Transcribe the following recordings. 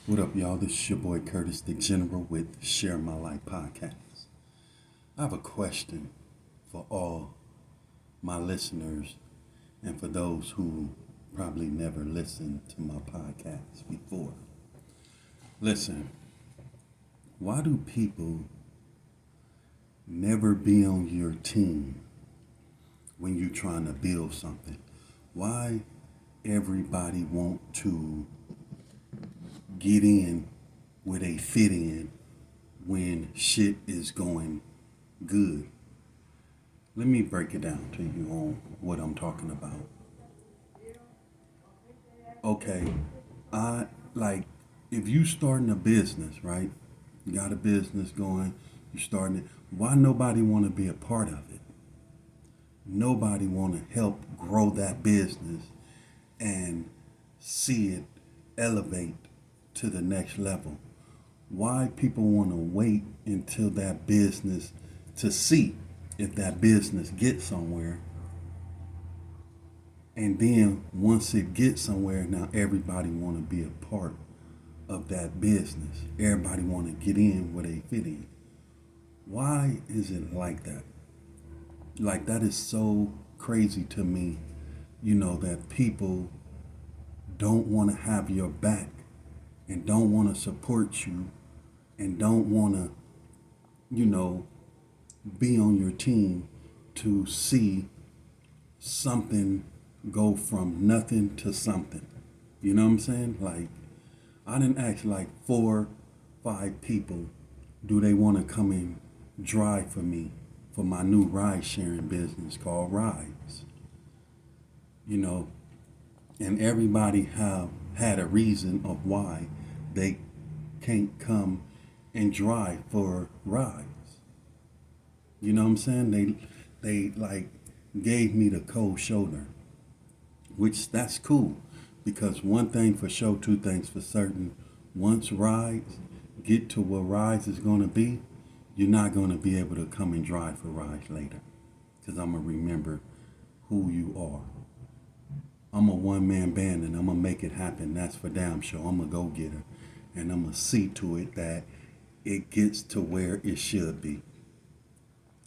What up, y'all? This is your boy Curtis the General with Share My Life Podcast. I have a question for all my listeners and for those who probably never listened to my podcast before. Listen, why do people never be on your team when you're trying to build something? Why everybody want to get in where they fit in when shit is going good? Let me break it down to you on what I'm talking about. Okay, I like if you starting a business, right? You got a business going, you starting it. Why nobody want to be a part of it? Nobody want to help grow that business and see it elevate to the next level. Why people want to wait until that business to see if that business gets somewhere, and then once it gets somewhere, now everybody want to be a part of that business. Everybody want to get in where they fit in. Why is it like that? Like, that is so crazy to me, that people don't want to have your back and don't want to support you and don't want to, be on your team to see something go from nothing to something. You know what I'm saying? Like, I didn't ask like 4, 5 people, do they want to come and drive for me for my new ride sharing business called Rides? You know, and everybody have had a reason of why they can't come and drive for rides. You know what I'm saying? They like gave me the cold shoulder, which that's cool, because one thing for sure, two things for certain. Once rides get to where rides is gonna be, you're not gonna be able to come and drive for rides later, because I'm gonna remember who you are. I'm a one-man band and I'm gonna make it happen. That's for damn sure. I'm a go-getter, and I'm gonna see to it that it gets to where it should be.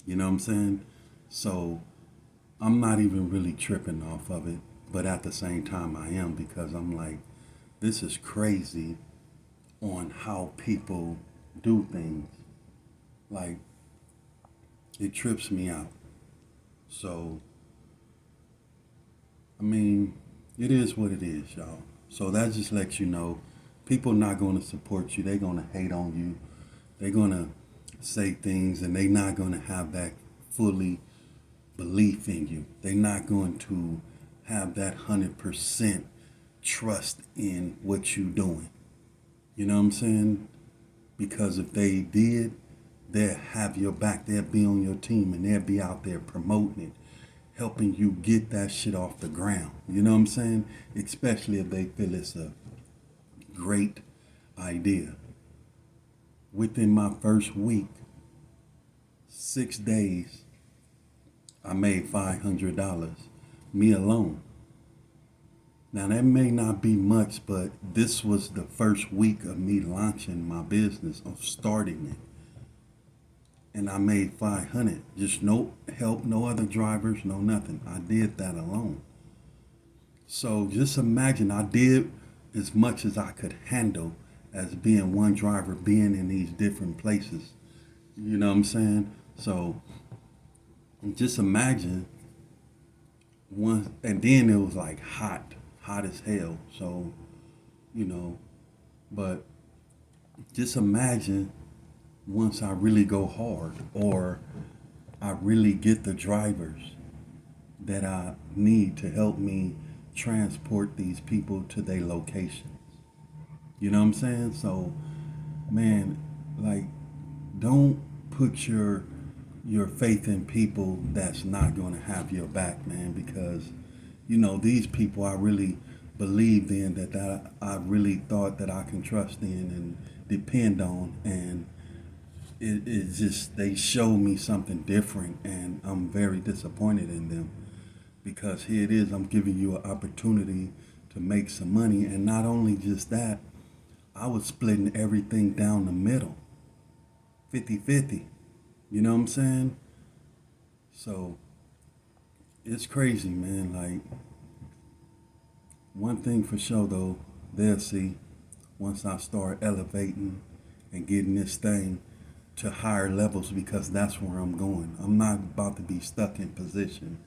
You know what I'm saying? So I'm not even really tripping off of it, but at the same time I am, because I'm like, this is crazy on how people do things. Like, it trips me out. So, I mean, it is what it is, y'all. So that just lets you know, people not going to support you. They're going to hate on you. They're going to say things, and they're not going to have that fully belief in you. They're not going to have that 100% trust in what you're doing. You know what I'm saying? Because if they did, they'll have your back. They'll be on your team, and they'll be out there promoting it, helping you get that shit off the ground. You know what I'm saying? Especially if they feel it's a great idea. Within my first week, 6 days, I made $500, me alone. Now that may not be much, but this was the first week of me launching my business, of starting it. And I made 500, just no help, no other drivers, no nothing. I did that alone. So just imagine, I did as much as I could handle as being one driver, being in these different places. You know what I'm saying? So just imagine one, and then it was like hot as hell. So, you know, but just imagine once I really go hard, or I really get the drivers that I need to help me transport these people to their locations. You know what I'm saying? So, man, like, don't put your faith in people that's not going to have your back, man, because these people I really believed in, that I really thought that I can trust in and depend on, and it just, they show me something different, and I'm very disappointed in them, because here it is, I'm giving you an opportunity to make some money, and not only just that, I was splitting everything down the middle, 50-50. You know what I'm saying? So it's crazy, man. Like, one thing for sure, though, they'll see once I start elevating and getting this thing to higher levels, because that's where I'm going. I'm not about to be stuck in position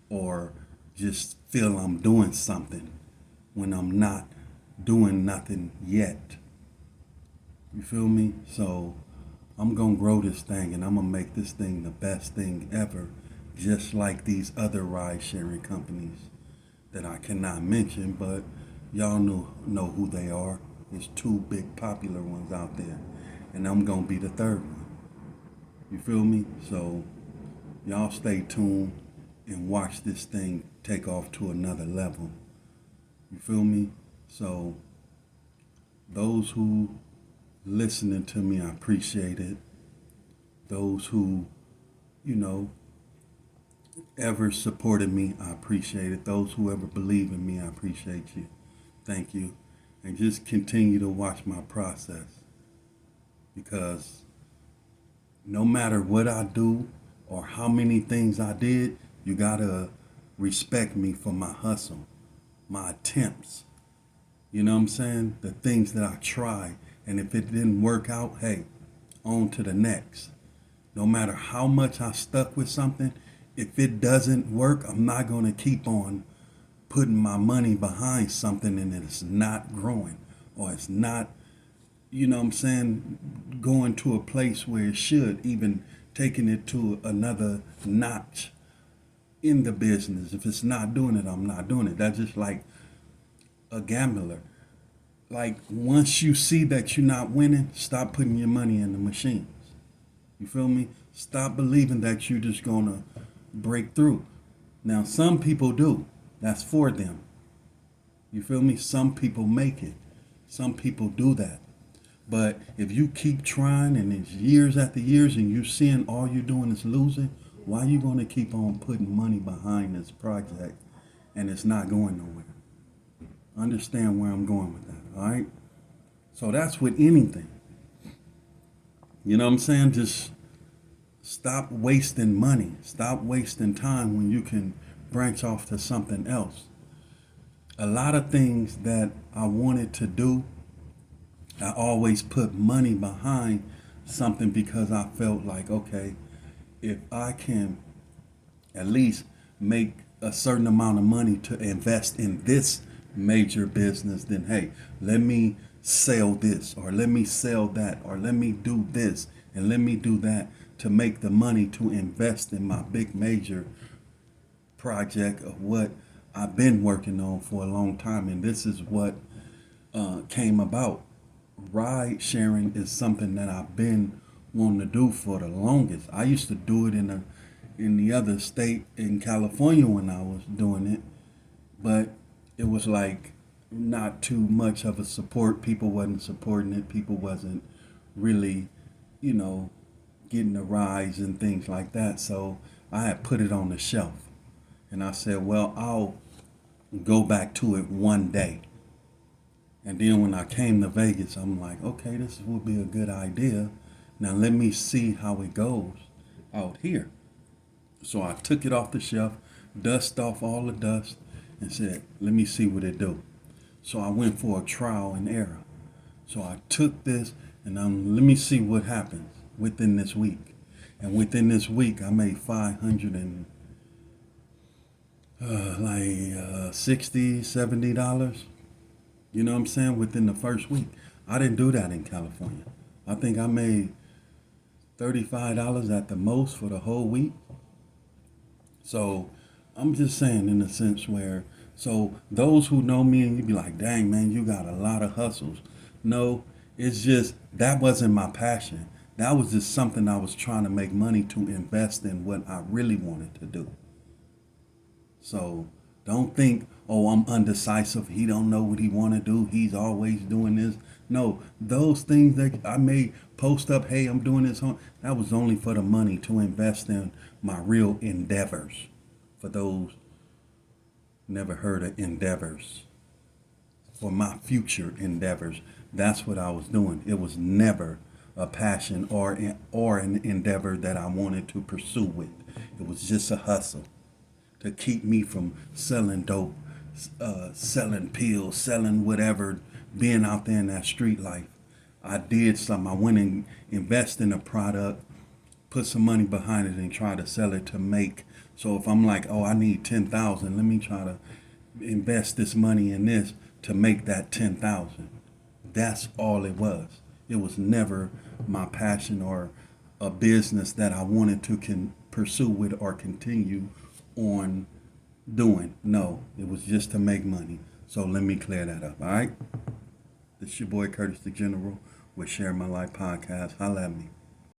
or just feel I'm doing something when I'm not doing nothing yet. You feel me? So I'm gonna grow this thing and I'm gonna make this thing the best thing ever, just like these other ride sharing companies that I cannot mention, but y'all know who they are. There's two big popular ones out there, and I'm gonna be the third one. You feel me? So y'all stay tuned and watch this thing take off to another level. You feel me? So those who listening to me, I appreciate it. Those who, you know, ever supported me, I appreciate it. Those who ever believe in me, I appreciate you. Thank you. And just continue to watch my process, because no matter what I do or how many things I did, you gotta respect me for my hustle, my attempts. You know what I'm saying? The things that I try. And if it didn't work out, hey, on to the next. No matter how much I stuck with something, if it doesn't work, I'm not going to keep on putting my money behind something and it's not growing, or it's not, you know what I'm saying, going to a place where it should, even taking it to another notch in the business. If it's not doing it, I'm not doing it. That's just like a gambler. Like, once you see that you're not winning, stop putting your money in the machines. You feel me? Stop believing that you're just gonna break through. Now, some people do. That's for them. You feel me? Some people make it. Some people do that. But if you keep trying and it's years after years and you seeing all you're doing is losing, why are you gonna keep on putting money behind this project and it's not going nowhere? Understand where I'm going with that, all right? So that's with anything. You know what I'm saying? Just stop wasting money. Stop wasting time when you can branch off to something else. A lot of things that I wanted to do, I always put money behind something because I felt like, okay, if I can at least make a certain amount of money to invest in this major business, then hey, let me sell this, or let me sell that, or let me do this and let me do that to make the money to invest in my big major project of what I've been working on for a long time. And this is what came about. Ride sharing is something that I've been wanting to do for the longest. I used to do it in the other state in California when I was doing it, but it was like not too much of a support. People wasn't supporting it. People wasn't really, you know, getting the rides and things like that. So I had put it on the shelf, and I said, well, I'll go back to it one day. And then when I came to Vegas, I'm like, okay, this would be a good idea. Now let me see how it goes out here. So I took it off the shelf, dust off all the dust, and said, let me see what it do. So I went for a trial and error. So I took this and let me see what happens within this week. And within this week, I made 500 and $60, $70. You know what I'm saying? Within the first week. I didn't do that in California. I think I made $35 at the most for the whole week. So I'm just saying, in a sense where, so those who know me and you be like, dang man, you got a lot of hustles. No, it's just, that wasn't my passion. That was just something I was trying to make money to invest in what I really wanted to do. So don't think, oh, I'm undecisive. He don't know what he want to do. He's always doing this. No, those things that I may post up, hey, I'm doing this, that was only for the money to invest in my real endeavors. For those never heard of endeavors, for my future endeavors, That's what I was doing. It was never a passion or an endeavor that I wanted to pursue with. It was just a hustle to keep me from selling dope, selling pills, selling whatever, being out there in that street life. I did something. I went and invested in a product, put some money behind it, and try to sell it to make. So if I'm like, oh, I need 10,000, let me try to invest this money in this to make that 10,000. That's all it was. It was never my passion or a business that I wanted to pursue with or continue on doing. No, it was just to make money. So let me clear that up. All right. This your boy Curtis the General with Share My Life podcast. Holla at me.